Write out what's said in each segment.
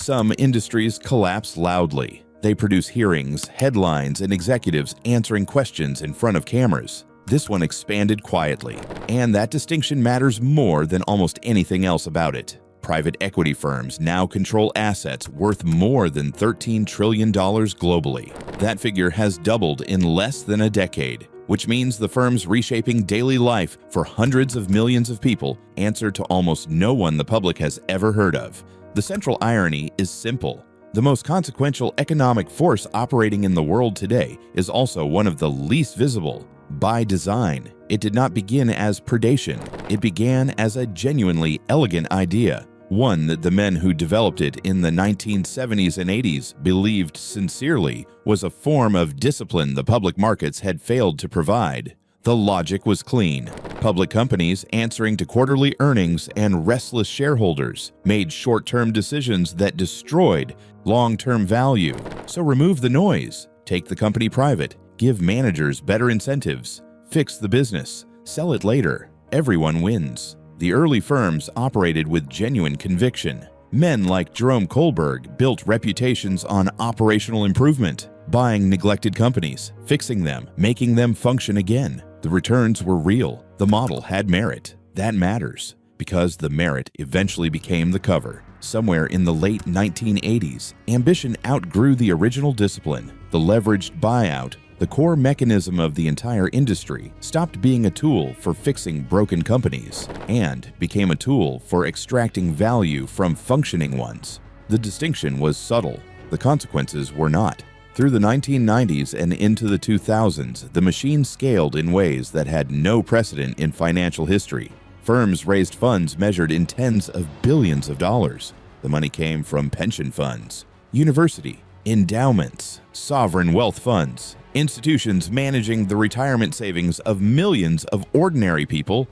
Some industries collapse loudly. They produce hearings, headlines, and executives answering questions in front of cameras. This one expanded quietly, and that distinction matters more than almost anything else about it. Private equity firms now control assets worth more than $13 trillion globally. That figure has doubled in less than a decade, which means the firms reshaping daily life for hundreds of millions of people answer to almost no one the public has ever heard of. The central irony is simple. The most consequential economic force operating in the world today is also one of the least visible. By design, it did not begin as predation. It began as a genuinely elegant idea, one that the men who developed it in the 1970s and 80s believed sincerely was a form of discipline the public markets had failed to provide. The logic was clean. Public companies answering to quarterly earnings and restless shareholders made short-term decisions that destroyed long-term value. So remove the noise, take the company private, give managers better incentives, fix the business, sell it later. Everyone wins. The early firms operated with genuine conviction. Men like Jerome Kohlberg built reputations on operational improvement, buying neglected companies, fixing them, making them function again. The returns were real. The model had merit. That matters, because the merit eventually became the cover. Somewhere in the late 1980s, ambition outgrew the original discipline. The leveraged buyout, the core mechanism of the entire industry, stopped being a tool for fixing broken companies and became a tool for extracting value from functioning ones. The distinction was subtle. The consequences were not. Through the 1990s and into the 2000s, the machine scaled in ways that had no precedent in financial history. Firms raised funds measured in tens of billions of dollars. The money came from pension funds, university, endowments, sovereign wealth funds, institutions managing the retirement savings of millions of ordinary people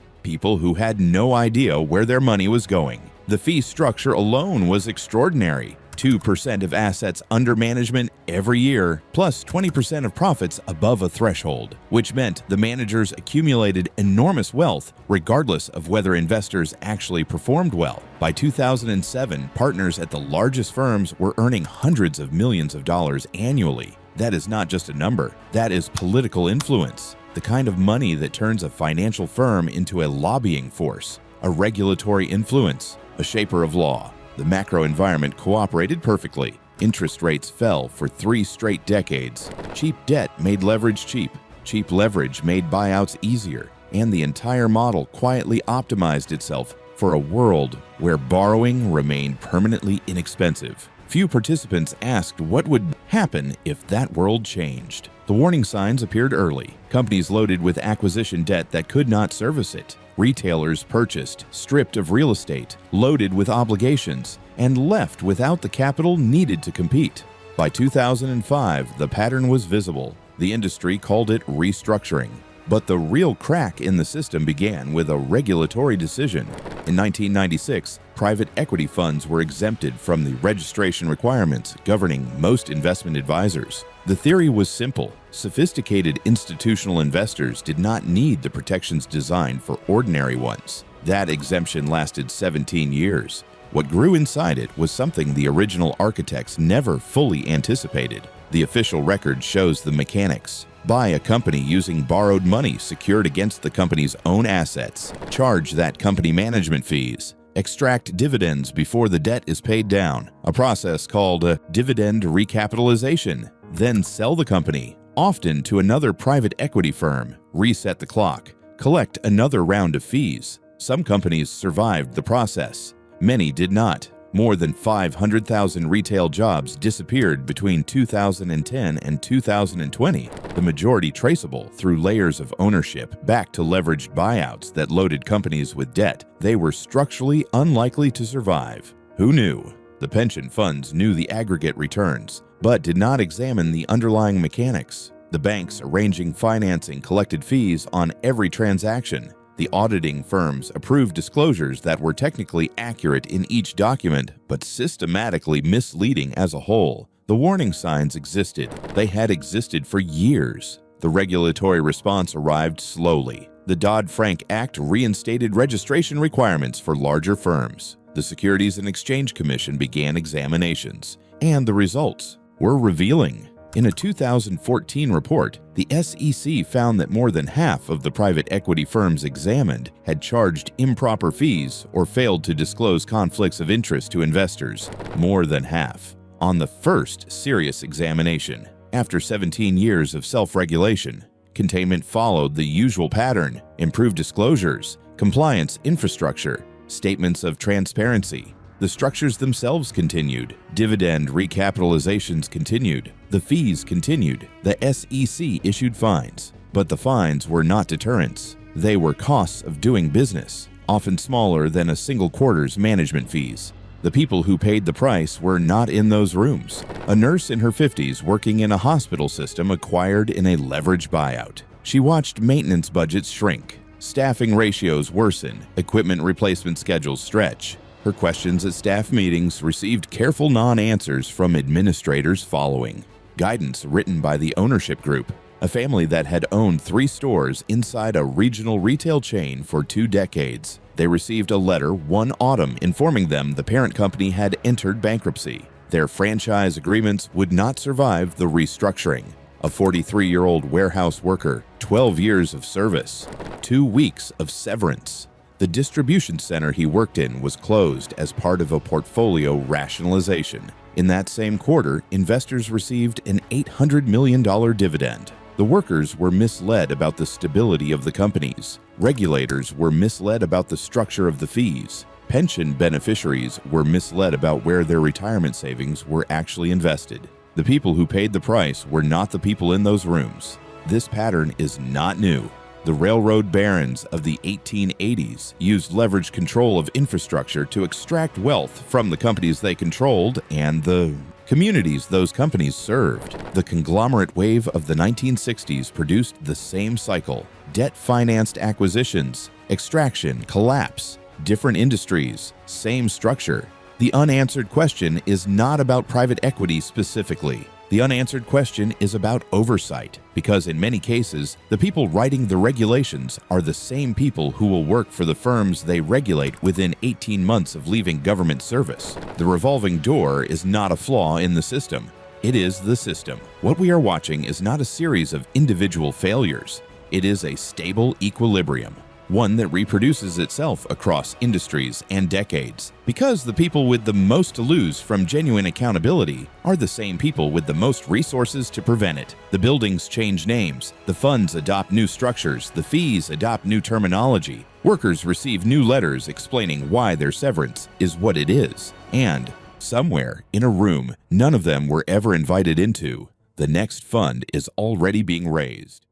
who had no idea where their money was going. The fee structure alone was extraordinary. 2% of assets under management every year, plus 20% of profits above a threshold, which meant the managers accumulated enormous wealth regardless of whether investors actually performed well. By 2007, partners at the largest firms were earning hundreds of millions of dollars annually. That is not just a number, that is political influence, the kind of money that turns a financial firm into a lobbying force, a regulatory influence, a shaper of law. The macro environment cooperated perfectly. Interest rates fell for 3 straight decades. Cheap debt made leverage cheap. Cheap leverage made buyouts easier. And the entire model quietly optimized itself for a world where borrowing remained permanently inexpensive. Few participants asked what would happen if that world changed. The warning signs appeared early. Companies loaded with acquisition debt that could not service it. Retailers purchased, stripped of real estate, loaded with obligations, and left without the capital needed to compete. By 2005, the pattern was visible. The industry called it restructuring. But the real crack in the system began with a regulatory decision. In 1996, private equity funds were exempted from the registration requirements governing most investment advisors. The theory was simple. Sophisticated institutional investors did not need the protections designed for ordinary ones. That exemption lasted 17 years. What grew inside it was something the original architects never fully anticipated. The official record shows the mechanics. Buy a company using borrowed money secured against the company's own assets. Charge that company management fees. Extract dividends before the debt is paid down, a process called dividend recapitalization. Then sell the company, often to another private equity firm, reset the clock, collect another round of fees. Some companies survived the process. Many did not. More than 500,000 retail jobs disappeared between 2010 and 2020, the majority traceable through layers of ownership back to leveraged buyouts that loaded companies with debt they were structurally unlikely to survive. Who knew? The pension funds knew the aggregate returns, but did not examine the underlying mechanics. The banks arranging financing collected fees on every transaction. The auditing firms approved disclosures that were technically accurate in each document, but systematically misleading as a whole. The warning signs existed. They had existed for years. The regulatory response arrived slowly. The Dodd-Frank Act reinstated registration requirements for larger firms. the Securities and Exchange Commission began examinations, and the results were revealing. In a 2014 report, the SEC found that more than half of the private equity firms examined had charged improper fees or failed to disclose conflicts of interest to investors. More than half. On the first serious examination, after 17 years of self-regulation, containment followed the usual pattern: improved disclosures, compliance infrastructure, statements of transparency. The structures themselves continued, dividend recapitalizations continued, the fees continued, the SEC issued fines. But the fines were not deterrents. They were costs of doing business, often smaller than a single quarter's management fees. The people who paid the price were not in those rooms. A nurse in her 50s working in a hospital system acquired in a leveraged buyout. She watched maintenance budgets shrink, staffing ratios worsen, equipment replacement schedules stretch. Her questions at staff meetings received careful non-answers from administrators following. Guidance written by the ownership group, a family that had owned 3 stores inside a regional retail chain for 2 decades. They received a letter one autumn informing them the parent company had entered bankruptcy. Their franchise agreements would not survive the restructuring. A 43-year-old warehouse worker, 12 years of service, 2 weeks of severance. The distribution center he worked in was closed as part of a portfolio rationalization. In that same quarter, investors received an $800 million dividend. The workers were misled about the stability of the companies. Regulators were misled about the structure of the fees. Pension beneficiaries were misled about where their retirement savings were actually invested. The people who paid the price were not the people in those rooms. This pattern is not new. The railroad barons of the 1880s used leveraged control of infrastructure to extract wealth from the companies they controlled and the communities those companies served. The conglomerate wave of the 1960s produced the same cycle: debt-financed acquisitions, extraction, collapse, different industries, same structure. The unanswered question is not about private equity specifically. The unanswered question is about oversight, because in many cases, the people writing the regulations are the same people who will work for the firms they regulate within 18 months of leaving government service. The revolving door is not a flaw in the system. It is the system. What we are watching is not a series of individual failures. It is a stable equilibrium, one that reproduces itself across industries and decades, because the people with the most to lose from genuine accountability are the same people with the most resources to prevent it. The buildings change names, the funds adopt new structures, the fees adopt new terminology, workers receive new letters explaining why their severance is what it is, and somewhere in a room none of them were ever invited into, the next fund is already being raised.